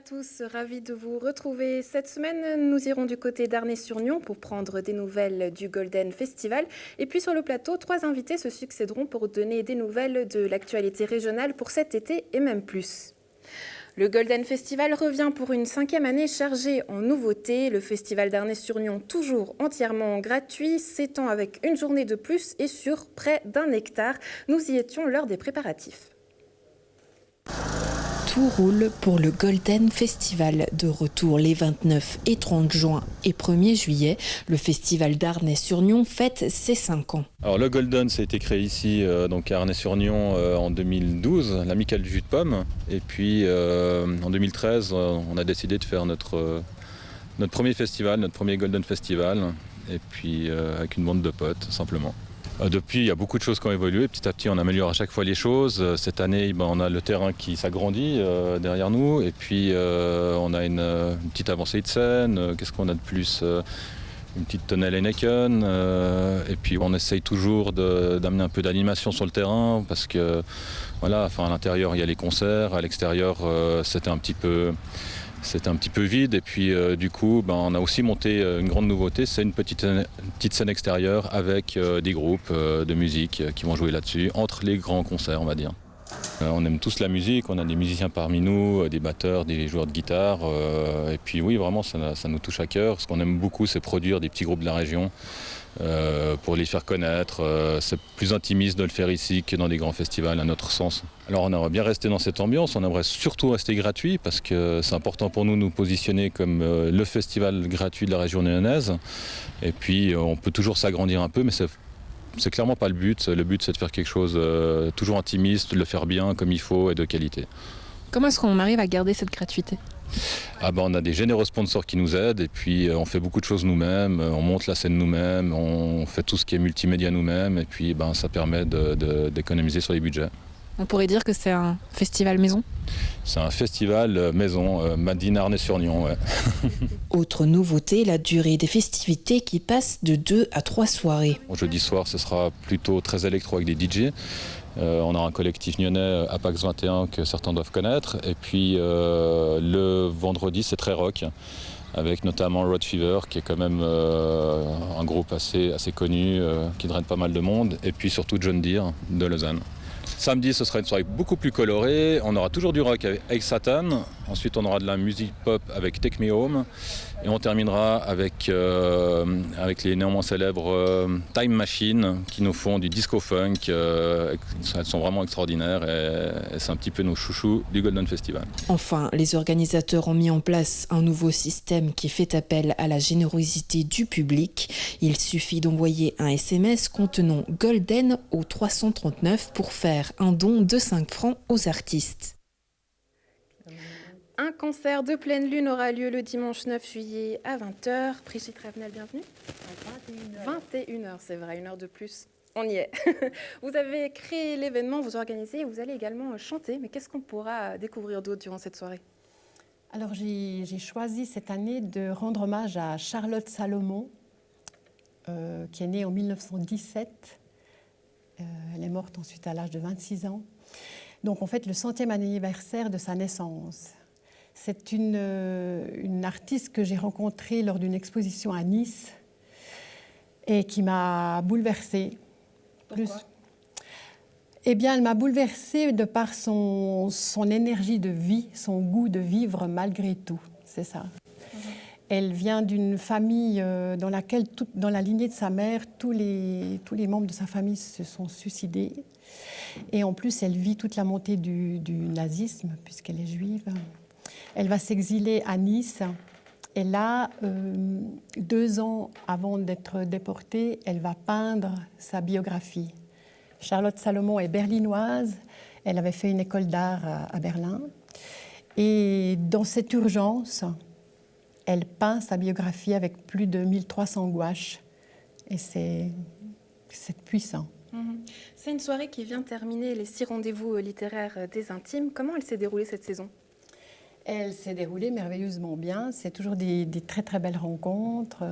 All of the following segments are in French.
tous, ravis de vous retrouver. Cette semaine, nous irons du côté d'Arnay-sur-Nion pour prendre des nouvelles du Golden Festival. Et puis sur le plateau, 3 invités se succéderont pour donner des nouvelles de l'actualité régionale pour cet été et même plus. Le Golden Festival revient pour une 5e année chargée en nouveautés. Le festival d'Arnay-sur-Nion, toujours entièrement gratuit, s'étend avec une journée de plus et sur près d'1 hectare. Nous y étions lors des préparatifs. Tout roule pour le Golden Festival. De retour les 29 et 30 juin et 1er juillet, le festival d'Arnay-sur-Nion fête ses 5 ans. Alors le Golden, ça a été créé ici donc à Arnay-sur-Nion en 2012, l'amicale du jus de pomme. Et puis en 2013, on a décidé de faire notre premier festival, notre premier Golden Festival. Et puis avec une bande de potes, simplement. Depuis, il y a beaucoup de choses qui ont évolué. Petit à petit, on améliore à chaque fois les choses. Cette année, on a le terrain qui s'agrandit derrière nous. Et puis, on a une petite avancée de scène. Qu'est-ce qu'on a de plus une petite tonnelle Heineken. Et puis, on essaye toujours d'amener un peu d'animation sur le terrain. Parce que, voilà, à l'intérieur, il y a les concerts. À l'extérieur, c'était un petit peu vide et puis du coup on a aussi monté une grande nouveauté, c'est une petite scène extérieure avec des groupes de musique qui vont jouer là-dessus, entre les grands concerts on va dire. On aime tous la musique, on a des musiciens parmi nous, des batteurs, des joueurs de guitare et puis oui vraiment ça nous touche à cœur. Ce qu'on aime beaucoup c'est produire des petits groupes de la région pour les faire connaître. C'est plus intimiste de le faire ici que dans des grands festivals à notre sens. Alors on aimerait bien rester dans cette ambiance, on aimerait surtout rester gratuit parce que c'est important pour nous de nous positionner comme le festival gratuit de la région lyonnaise. Et puis on peut toujours s'agrandir un peu mais c'est clairement pas le but. Le but c'est de faire quelque chose toujours intimiste, de le faire bien comme il faut et de qualité. Comment est-ce qu'on arrive à garder cette gratuité ? On a des généreux sponsors qui nous aident et puis on fait beaucoup de choses nous-mêmes, on monte la scène nous-mêmes, on fait tout ce qui est multimédia nous-mêmes et puis ça permet d'économiser sur les budgets. On pourrait dire que c'est un festival maison ? C'est un festival maison, Madine Arnay-sur-Nion. Ouais. Autre nouveauté, la durée des festivités qui passe de 2 à 3 soirées. Jeudi soir, ce sera plutôt très électro avec des DJ. On a un collectif nyonnais, Apax 21, que certains doivent connaître. Et puis le vendredi, c'est très rock, avec notamment Road Fever, qui est quand même un groupe assez connu, qui draine pas mal de monde. Et puis surtout John Deere de Lausanne. Samedi, ce sera une soirée beaucoup plus colorée. On aura toujours du rock avec Satan. Ensuite, on aura de la musique pop avec Take Me Home. Et on terminera avec les néanmoins célèbres Time Machine qui nous font du disco funk. Elles sont vraiment extraordinaires et c'est un petit peu nos chouchous du Golden Festival. Enfin, les organisateurs ont mis en place un nouveau système qui fait appel à la générosité du public. Il suffit d'envoyer un SMS contenant Golden au 339 pour faire un don de 5 francs aux artistes. Un concert de pleine lune aura lieu le dimanche 9 juillet à 20h. Brigitte Ravenel, bienvenue. À 21h, c'est vrai, 1 heure de plus. On y est. Vous avez créé l'événement, vous organisez et vous allez également chanter. Mais qu'est-ce qu'on pourra découvrir d'autre durant cette soirée ? Alors j'ai choisi cette année de rendre hommage à Charlotte Salomon, qui est née en 1917. Elle est morte ensuite à l'âge de 26 ans. Donc on fête le 100e anniversaire de sa naissance. C'est une artiste que j'ai rencontrée lors d'une exposition à Nice et qui m'a bouleversée. Pourquoi ? Eh bien, elle m'a bouleversée de par son énergie de vie, son goût de vivre malgré tout, c'est ça. Elle vient d'une famille dans laquelle, dans la lignée de sa mère, tous les membres de sa famille se sont suicidés. Et en plus, elle vit toute la montée du nazisme, puisqu'elle est juive. Elle va s'exiler à Nice. Et là, 2 ans avant d'être déportée, elle va peindre sa biographie. Charlotte Salomon est berlinoise. Elle avait fait une école d'art à Berlin. Et dans cette urgence, elle peint sa biographie avec plus de 1300 gouaches. Et c'est puissant. C'est une soirée qui vient terminer les 6 rendez-vous littéraires des Intimes. Comment elle s'est déroulée cette saison ? Elle s'est déroulée merveilleusement bien. C'est toujours des très très belles rencontres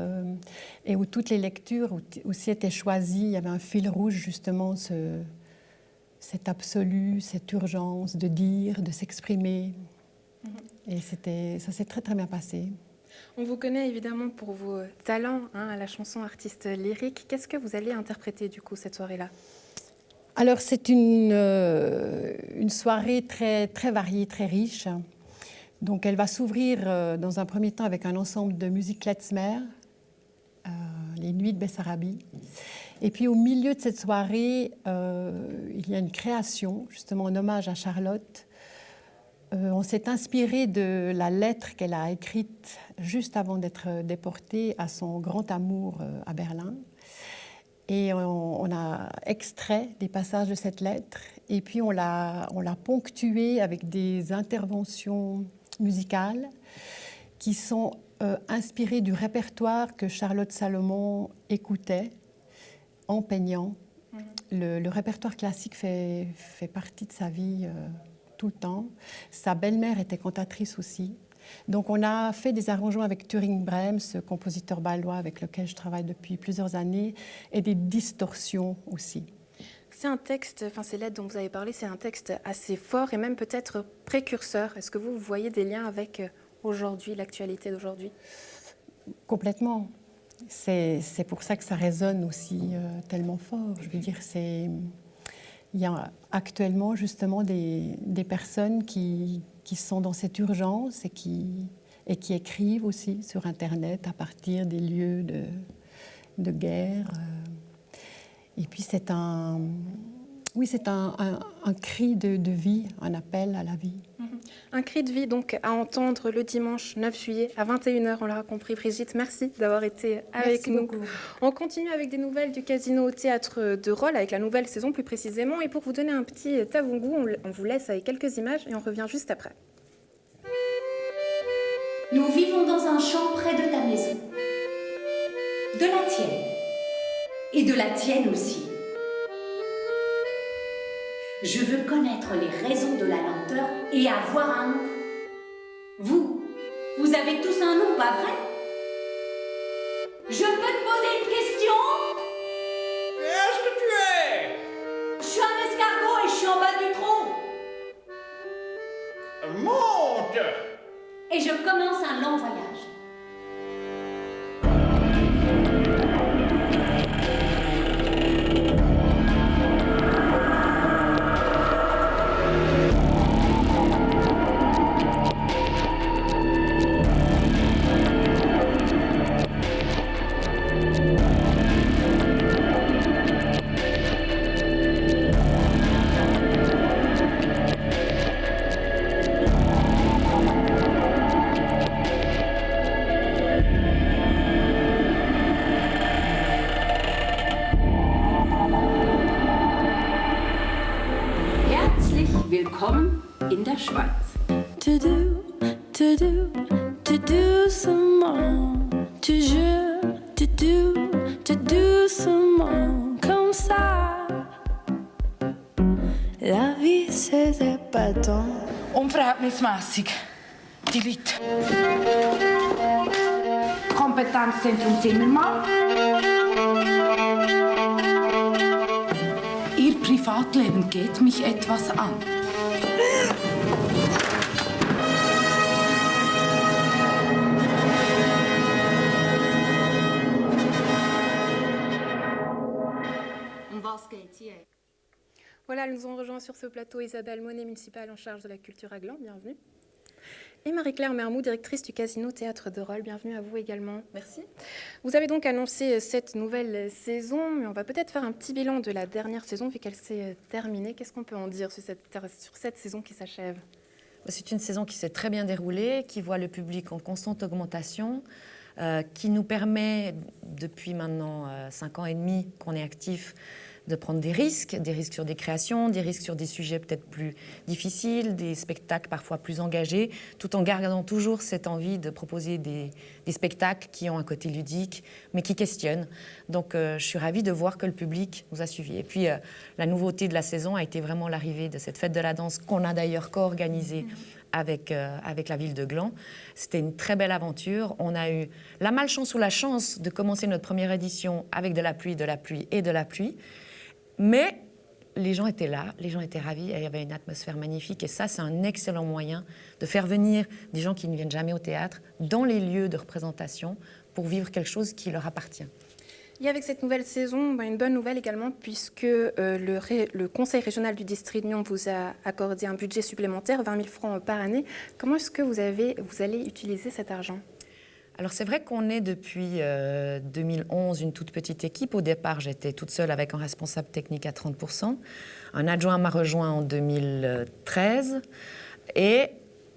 et où toutes les lectures aussi étaient choisies. Il y avait un fil rouge justement, cet absolu, cette urgence de dire, de s'exprimer. Et ça s'est très très bien passé. On vous connaît évidemment pour vos talents à la chanson artiste lyrique. Qu'est-ce que vous allez interpréter du coup cette soirée-là? Alors c'est une soirée très, très variée, très riche. Donc elle va s'ouvrir dans un premier temps avec un ensemble de musique klezmer, les Nuits de Bessarabie. Et puis au milieu de cette soirée, il y a une création, justement en hommage à Charlotte. On s'est inspiré de la lettre qu'elle a écrite juste avant d'être déportée à son grand amour à Berlin. Et on a extrait des passages de cette lettre et puis on l'a ponctuée avec des interventions musicales qui sont inspirées du répertoire que Charlotte Salomon écoutait en peignant. Le répertoire classique fait partie de sa vie tout le temps. Sa belle-mère était cantatrice aussi. Donc on a fait des arrangements avec Turing Brems, ce compositeur bâlois avec lequel je travaille depuis plusieurs années, et des distorsions aussi. C'est un texte, ces lettres dont vous avez parlé, c'est un texte assez fort et même peut-être précurseur. Est-ce que vous voyez des liens avec aujourd'hui, l'actualité d'aujourd'hui? Complètement. C'est pour ça que ça résonne aussi tellement fort. Je veux dire, il y a actuellement justement des personnes qui sont dans cette urgence et qui écrivent aussi sur Internet à partir des lieux de guerre. Et puis c'est un cri de vie, un appel à la vie. Un cri de vie donc à entendre le dimanche 9 juillet à 21h, on l'aura compris. Brigitte, merci d'avoir été avec nous. Beaucoup. On continue avec des nouvelles du Casino au Théâtre de Rolle, avec la nouvelle saison plus précisément. Et pour vous donner un petit avant-goût, on vous laisse avec quelques images et on revient juste après. Nous vivons dans un champ près de ta maison. De la tienne. Et de la tienne aussi. Je veux connaître les raisons de la lenteur et avoir un nom. Vous avez tous un nom, pas vrai? Je peux te poser une question? Qu'est-ce que tu es? Je suis un escargot et je suis en bas du tronc. Monte! Et je commence un long voyage. Willkommen in der Schweiz. Doucement, toujours, doucement, comme ça. La vie, c'est épatant. Unverhältnismäßig. Die Leute. Kompetenzzentrum Zimmermann. Ihr Privatleben geht mich etwas an. Voilà, nous ont rejoint sur ce plateau Isabelle Monet, municipale en charge de la culture à Gland, bienvenue. Et Marie-Claire Mermoud, directrice du Casino Théâtre de Rolle, bienvenue à vous également. Merci. Vous avez donc annoncé cette nouvelle saison, mais on va peut-être faire un petit bilan de la dernière saison, vu qu'elle s'est terminée. Qu'est-ce qu'on peut en dire sur cette saison qui s'achève ? C'est une saison qui s'est très bien déroulée, qui voit le public en constante augmentation, qui nous permet, depuis maintenant 5 ans et demi qu'on est actif, de prendre des risques sur des créations, des risques sur des sujets peut-être plus difficiles, des spectacles parfois plus engagés, tout en gardant toujours cette envie de proposer des spectacles qui ont un côté ludique, mais qui questionnent. Donc je suis ravie de voir que le public nous a suivis. Et puis la nouveauté de la saison a été vraiment l'arrivée de cette fête de la danse qu'on a d'ailleurs co-organisée avec la ville de Gland. C'était une très belle aventure. On a eu la malchance ou la chance de commencer notre première édition avec de la pluie, et de la pluie. Mais les gens étaient là, les gens étaient ravis, et il y avait une atmosphère magnifique. Et ça, c'est un excellent moyen de faire venir des gens qui ne viennent jamais au théâtre dans les lieux de représentation pour vivre quelque chose qui leur appartient. Et avec cette nouvelle saison, une bonne nouvelle également, puisque le Conseil régional du district de Nyon vous a accordé un budget supplémentaire, 20 000 francs par année. Comment est-ce que vous allez utiliser cet argent ? Alors c'est vrai qu'on est depuis 2011 une toute petite équipe. Au départ, j'étais toute seule avec un responsable technique à 30%. Un adjoint m'a rejoint en 2013. Et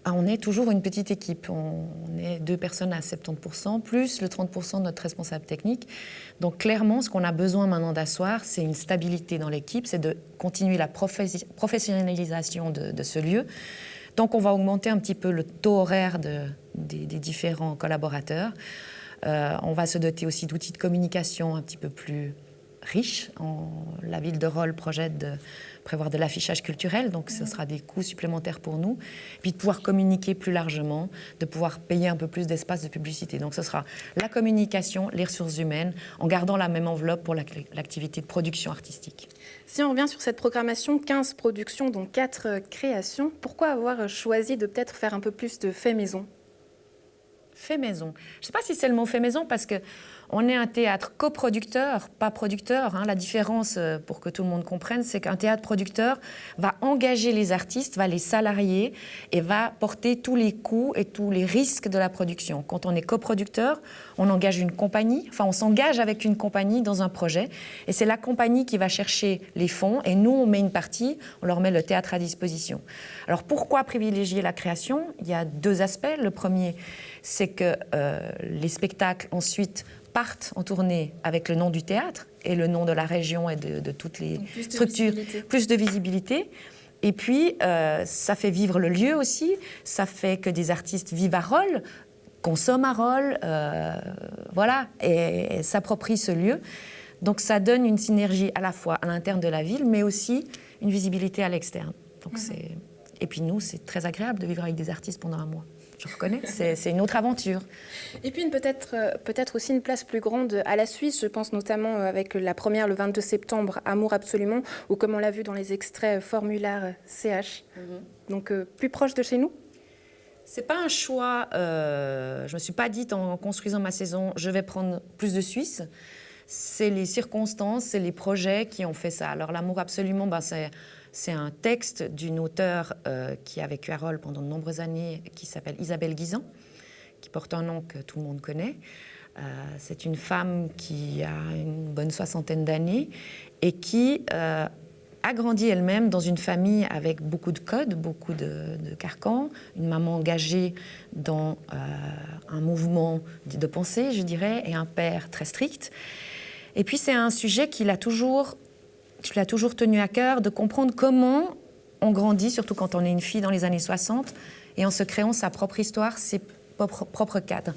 on est toujours une petite équipe. On est 2 personnes à 70%, plus le 30% de notre responsable technique. Donc clairement, ce qu'on a besoin maintenant d'asseoir, c'est une stabilité dans l'équipe, c'est de continuer la professionnalisation de ce lieu. Donc on va augmenter un petit peu le taux horaire des différents collaborateurs. On va se doter aussi d'outils de communication un petit peu plus riches. La ville de Rolle projette de prévoir de l'affichage culturel, donc ce sera des coûts supplémentaires pour nous. Puis de pouvoir communiquer plus largement, de pouvoir payer un peu plus d'espace de publicité. Donc ce sera la communication, les ressources humaines, en gardant la même enveloppe pour l'activité de production artistique. Si on revient sur cette programmation, 15 productions, dont 4 créations, pourquoi avoir choisi de peut-être faire un peu plus de fait maison ? Fait maison. Je ne sais pas si c'est le mot fait maison, parce que on est un théâtre coproducteur, pas producteur. La différence, pour que tout le monde comprenne, c'est qu'un théâtre producteur va engager les artistes, va les salarier et va porter tous les coûts et tous les risques de la production. Quand on est coproducteur, on engage une compagnie, on s'engage avec une compagnie dans un projet, et c'est la compagnie qui va chercher les fonds, et nous, on met une partie, on leur met le théâtre à disposition. Alors pourquoi privilégier la création ? Il y a 2 aspects. Le premier, c'est que les spectacles ensuite partent en tournée avec le nom du théâtre et le nom de la région et de toutes les structures, plus de visibilité. Et puis, ça fait vivre le lieu aussi, ça fait que des artistes vivent à Rolle, consomment à Rolle, et s'approprient ce lieu. Donc ça donne une synergie à la fois à l'interne de la ville, mais aussi une visibilité à l'externe. Donc Et puis nous, c'est très agréable de vivre avec des artistes pendant un mois. Je reconnais, c'est une autre aventure. Et puis peut-être aussi une place plus grande à la Suisse. Je pense notamment avec la première le 22 septembre, Amour absolument, ou comme on l'a vu dans les extraits, Formulaire CH. Donc plus proche de chez nous. C'est pas un choix. Je me suis pas dit en construisant ma saison, je vais prendre plus de Suisse. C'est les circonstances, c'est les projets qui ont fait ça. Alors l'Amour absolument, c'est un texte d'une auteure qui a vécu à Rolle pendant de nombreuses années, qui s'appelle Isabelle Guisan, qui porte un nom que tout le monde connaît. C'est une femme qui a une bonne 60aine d'années et qui a grandi elle-même dans une famille avec beaucoup de codes, beaucoup de carcans, une maman engagée dans un mouvement de pensée, je dirais, et un père très strict. Et puis c'est un sujet qui l'a toujours tenu à cœur, de comprendre comment on grandit, surtout quand on est une fille dans les années 60, et en se créant sa propre histoire, ses propres cadres.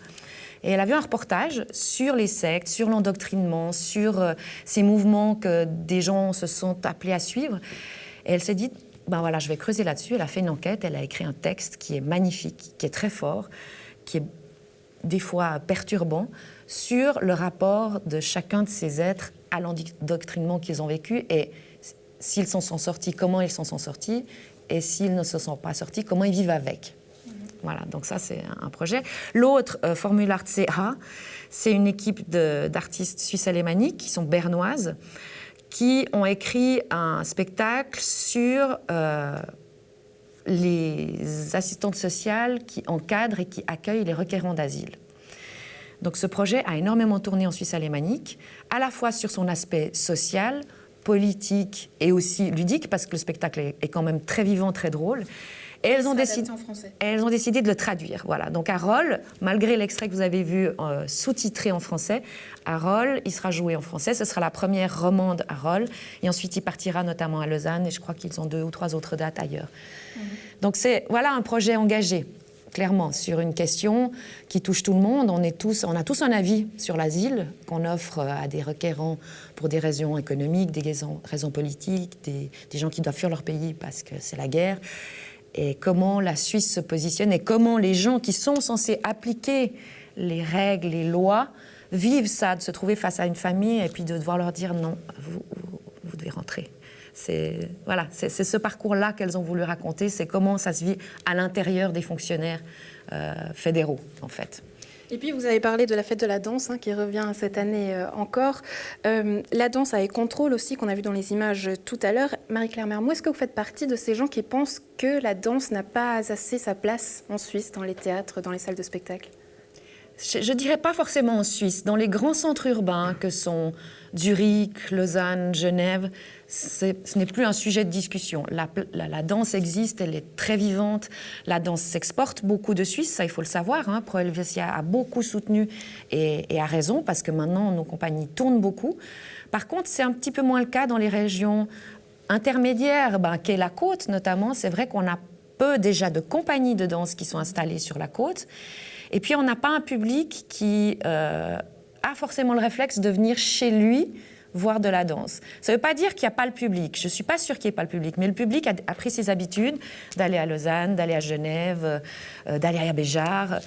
Et elle a vu un reportage sur les sectes, sur l'endoctrinement, sur ces mouvements que des gens se sont appelés à suivre. Et elle s'est dit, je vais creuser là-dessus. Elle a fait une enquête, elle a écrit un texte qui est magnifique, qui est très fort, qui est des fois perturbant, sur le rapport de chacun de ces êtres à l'endoctrinement qu'ils ont vécu, et s'ils s'en sont sortis, comment ils s'en sont sortis, et s'ils ne se sont pas sortis, comment ils vivent avec. Voilà, donc ça, c'est un projet. L'autre, Formulaire CH, c'est une équipe d'artistes suisses alémaniques qui sont bernoises, qui ont écrit un spectacle sur les assistantes sociales qui encadrent et qui accueillent les requérants d'asile. Donc ce projet a énormément tourné en Suisse alémanique, à la fois sur son aspect social, politique et aussi ludique, parce que le spectacle est quand même très vivant, très drôle. Et elles ont décidé de le traduire. Voilà. Donc à Rolle, malgré l'extrait que vous avez vu sous-titré en français, à Rolle, il sera joué en français. Ce sera la première romande à Rolle. Et ensuite, il partira notamment à Lausanne. Et je crois qu'ils ont 2 ou 3 autres dates ailleurs. Donc c'est un projet engagé, clairement, sur une question qui touche tout le monde. On a tous un avis sur l'asile qu'on offre à des requérants pour des raisons économiques, des raisons politiques, des gens qui doivent fuir leur pays parce que c'est la guerre. Et comment la Suisse se positionne et comment les gens qui sont censés appliquer les règles, les lois, vivent ça, de se trouver face à une famille et puis de devoir leur dire non, vous devez rentrer. c'est ce parcours-là qu'elles ont voulu raconter, c'est comment ça se vit à l'intérieur des fonctionnaires fédéraux, en fait. Et puis, vous avez parlé de la fête de la danse, qui revient cette année encore. La danse avec contrôle aussi, qu'on a vu dans les images tout à l'heure. Marie-Claire Mermoz, est-ce que vous faites partie de ces gens qui pensent que la danse n'a pas assez sa place en Suisse, dans les théâtres, dans les salles de spectacle ? Je ne dirais pas forcément en Suisse. Dans les grands centres urbains que sont Zurich, Lausanne, Genève, ce n'est plus un sujet de discussion. La danse existe, elle est très vivante. La danse s'exporte beaucoup de Suisse, ça il faut le savoir. Pro Helvetia a beaucoup soutenu et a raison, parce que maintenant nos compagnies tournent beaucoup. Par contre, c'est un petit peu moins le cas dans les régions intermédiaires, qu'est la côte notamment. C'est vrai qu'on a peu déjà de compagnies de danse qui sont installées sur la côte. Et puis, on n'a pas un public qui a forcément le réflexe de venir chez lui voir de la danse. Ça ne veut pas dire qu'il n'y a pas le public. Je ne suis pas sûre qu'il n'y ait pas le public. Mais le public a pris ses habitudes d'aller à Lausanne, d'aller à Genève, d'aller à Béjar.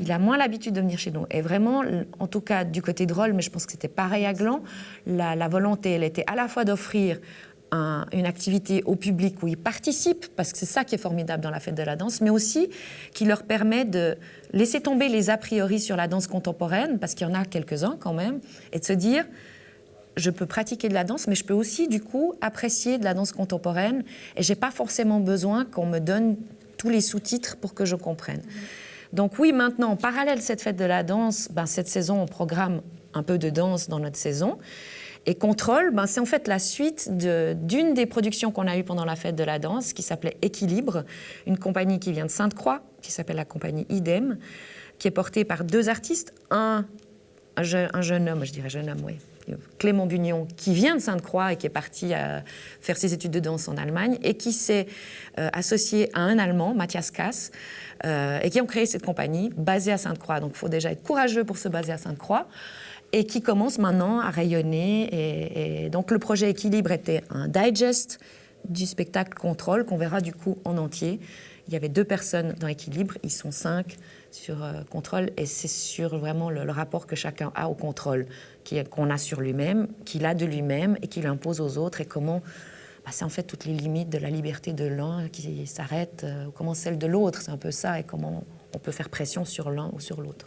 Il a moins l'habitude de venir chez nous. Et vraiment, en tout cas, du côté de Rolle, mais je pense que c'était pareil à Gland, la volonté, elle était à la fois d'offrir une activité au public où ils participent, parce que c'est ça qui est formidable dans la fête de la danse, mais aussi qui leur permet de laisser tomber les a priori sur la danse contemporaine, parce qu'il y en a quelques-uns quand même, et de se dire, je peux pratiquer de la danse, mais je peux aussi, du coup, apprécier de la danse contemporaine, et je n'ai pas forcément besoin qu'on me donne tous les sous-titres pour que je comprenne. Donc oui, maintenant, en parallèle de cette fête de la danse, cette saison, on programme un peu de danse dans notre saison. Et Contrôle, c'est en fait la suite d'une des productions qu'on a eues pendant la fête de la danse, qui s'appelait Équilibre, une compagnie qui vient de Sainte-Croix, qui s'appelle la compagnie Idem, qui est portée par deux artistes, un jeune homme, je dirais jeune homme, oui, Clément Bugnon, qui vient de Sainte-Croix et qui est parti faire ses études de danse en Allemagne, et qui s'est associé à un Allemand, Matthias Kass, et qui ont créé cette compagnie basée à Sainte-Croix. Donc il faut déjà être courageux pour se baser à Sainte-Croix. Et qui commence maintenant à rayonner. Et donc le projet Équilibre était un digest du spectacle Contrôle, qu'on verra du coup en entier. Il y avait 2 personnes dans Équilibre, ils sont 5 sur Contrôle, et c'est sur vraiment le rapport que chacun a au contrôle, qu'on a sur lui-même, qu'il a de lui-même et qu'il impose aux autres, et comment c'est en fait toutes les limites de la liberté de l'un qui s'arrêtent, ou comment celle de l'autre, c'est un peu ça, et comment on peut faire pression sur l'un ou sur l'autre.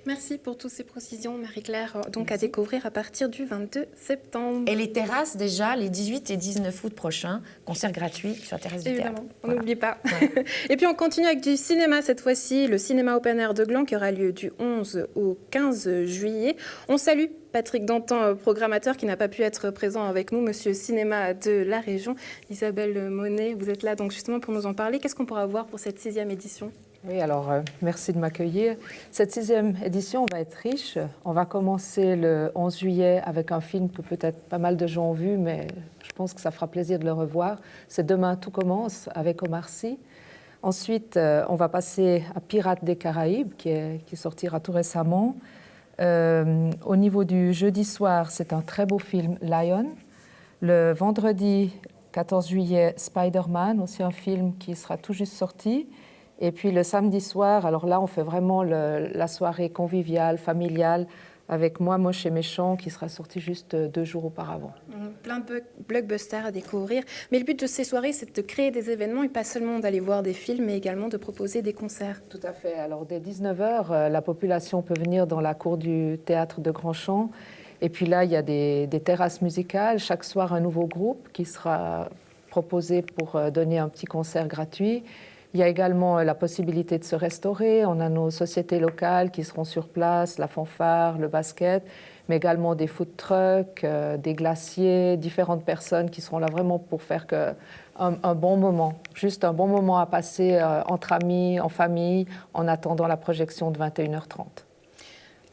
Merci pour toutes ces précisions, Marie-Claire. Donc, à découvrir à partir du 22 septembre. Et les terrasses, déjà, les 18 et 19 août prochains, concert gratuit sur la terrasse du théâtre. Évidemment, on n'oublie pas. Ouais. Et puis, on continue avec du cinéma cette fois-ci, le cinéma open air de Gland qui aura lieu du 11 au 15 juillet. On salue Patrick Dantan, programmateur, qui n'a pas pu être présent avec nous, monsieur cinéma de la région. Isabelle Monet, vous êtes là donc justement pour nous en parler. Qu'est-ce qu'on pourra voir pour cette 6e édition ? Oui, alors merci de m'accueillir. Cette 6e édition va être riche. On va commencer le 11 juillet avec un film que peut-être pas mal de gens ont vu, mais je pense que ça fera plaisir de le revoir. C'est Demain, tout commence avec Omar Sy. Ensuite, on va passer à Pirates des Caraïbes, qui sortira tout récemment. Au niveau du jeudi soir, c'est un très beau film, Lion. Le vendredi 14 juillet, Spider-Man, aussi un film qui sera tout juste sorti. Et puis le samedi soir, alors là, on fait vraiment la soirée conviviale, familiale, avec Moi, Moche et Méchant, qui sera sorti juste 2 jours auparavant. Plein de blockbusters à découvrir. Mais le but de ces soirées, c'est de créer des événements et pas seulement d'aller voir des films, mais également de proposer des concerts. Tout à fait. Alors, dès 19h, la population peut venir dans la cour du théâtre de Grandchamp. Et puis là, il y a des terrasses musicales. Chaque soir, un nouveau groupe qui sera proposé pour donner un petit concert gratuit. Il y a également la possibilité de se restaurer. On a nos sociétés locales qui seront sur place, la fanfare, le basket, mais également des food trucks, des glaciers, différentes personnes qui seront là vraiment pour faire un bon moment, juste un bon moment à passer entre amis, en famille, en attendant la projection de 21h30.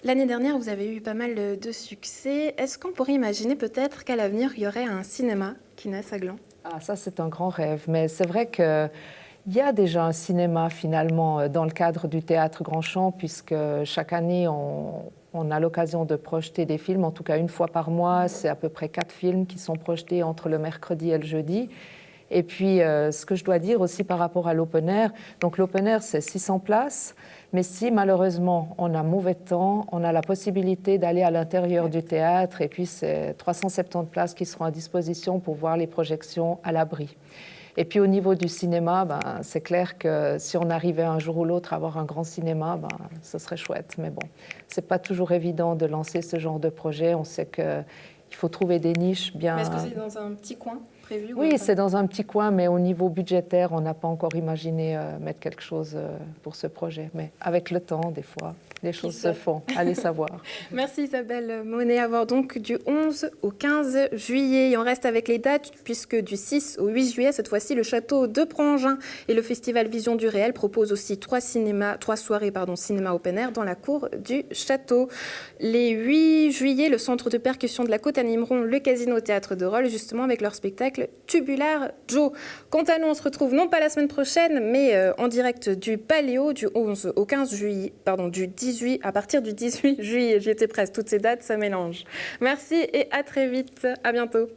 L'année dernière, vous avez eu pas mal de succès. Est-ce qu'on pourrait imaginer peut-être qu'à l'avenir, il y aurait un cinéma qui naisse à Gland ? Ah, ça, c'est un grand rêve, mais c'est vrai que il y a déjà un cinéma, finalement, dans le cadre du Théâtre Grandchamp, puisque chaque année, on a l'occasion de projeter des films, en tout cas 1 fois par mois. C'est à peu près 4 films qui sont projetés entre le mercredi et le jeudi. Et puis, ce que je dois dire aussi par rapport à l'open air, donc l'open air, c'est 600 places, mais si malheureusement on a mauvais temps, on a la possibilité d'aller à l'intérieur du théâtre, et puis c'est 370 places qui seront à disposition pour voir les projections à l'abri. Et puis au niveau du cinéma, c'est clair que si on arrivait un jour ou l'autre à avoir un grand cinéma, ce serait chouette. Mais bon, c'est pas toujours évident de lancer ce genre de projet. On sait qu'il faut trouver des niches bien... Mais est-ce que c'est dans un petit coin prévu? Oui, c'est dans un petit coin, mais au niveau budgétaire, on n'a pas encore imaginé mettre quelque chose pour ce projet. Mais avec le temps, des fois, les choses se font. Allez savoir. Merci Isabelle Monet. À voir donc du 11 au 15 juillet. Et on reste avec les dates, puisque du 6 au 8 juillet, cette fois-ci, le château de Prangin et le festival Vision du Réel proposent aussi 3 soirées cinéma open air dans la cour du château. Les 8 juillet, le centre de percussion de la Côte animeront le Casino Théâtre de Rolles, justement avec leur spectacle Tubular Joe. Quant à nous, on se retrouve non pas la semaine prochaine, mais en direct du Paléo du 11 au 15 juillet, du 18, à partir du 18 juillet. J'y étais presque, toutes ces dates, ça mélange. Merci et à très vite. À bientôt.